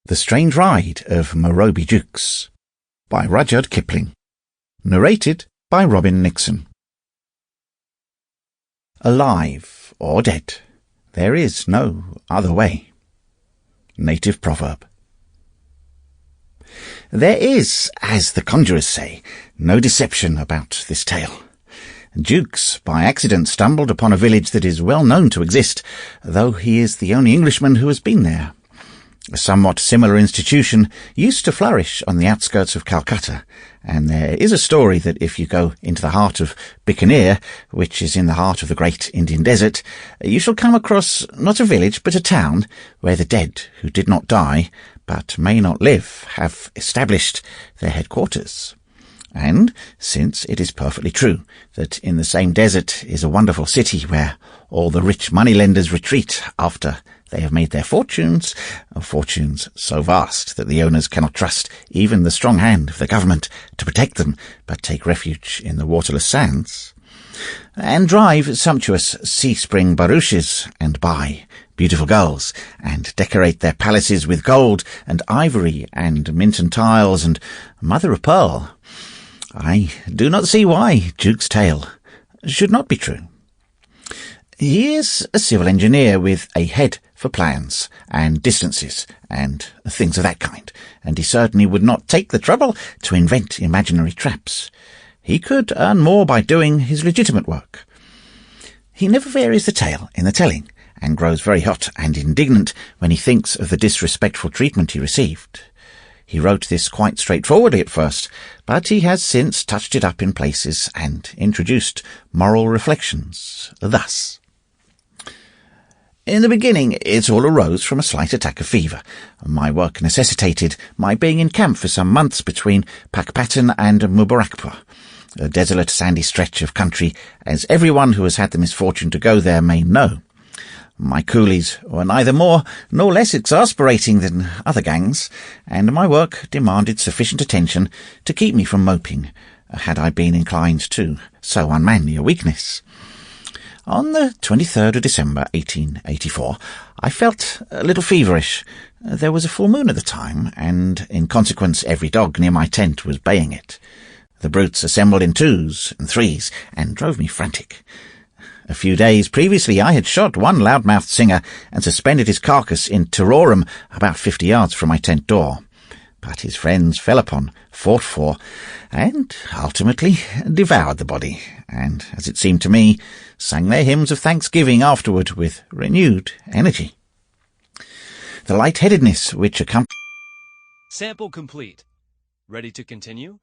The Strange Ride of Morobe Jukes by Rudyard Kipling. Narrated by Robin Nixon. Alive or dead, there is no other way. Native proverb. There is, as the conjurers say, no deception about this tale. Jukes, by accident, stumbled upon a village that is well known to exist, though he is the only Englishman who has been there. A somewhat similar institution used to flourish on the outskirts of Calcutta, and there is a story that if you go into the heart of Bikaner, which is in the heart of the great Indian desert, you shall come across not a village but a town where the dead who did not die but may not live have established their headquarters. And since it is perfectly true that in the same desert is a wonderful city where all the rich moneylenders retreat after they have made their fortunes so vast that the owners cannot trust even the strong hand of the government to protect them, but take refuge in the waterless sands, and drive sumptuous sea-spring barouches, and buy beautiful girls, and decorate their palaces with gold and ivory and minton tiles and mother-of-pearl, I do not see why Jukes' tale should not be true. He is a civil engineer with a head for plans and distances and things of that kind, and he certainly would not take the trouble to invent imaginary traps. He could earn more by doing his legitimate work. He never varies the tale in the telling, and grows very hot and indignant when he thinks of the disrespectful treatment he received. He wrote this quite straightforwardly at first, but he has since touched it up in places and introduced moral reflections thus. In the beginning, it all arose from a slight attack of fever. My work necessitated my being in camp for some months between Pakpatan and Mubarakpur, a desolate sandy stretch of country, as everyone who has had the misfortune to go there may know. My coolies were neither more nor less exasperating than other gangs, and my work demanded sufficient attention to keep me from moping, had I been inclined to so unmanly a weakness. On the 23rd of December, 1884, I felt a little feverish. There was a full moon at the time, and in consequence every dog near my tent was baying it. The brutes assembled in twos and threes, and drove me frantic. A few days previously I had shot one loud-mouthed singer and suspended his carcass in terrorem about 50 yards from my tent door. But his friends fell upon, fought for, and ultimately devoured the body, and, as it seemed to me, sang their hymns of thanksgiving afterward with renewed energy. The lightheadedness which accompanied... Sample complete. Ready to continue?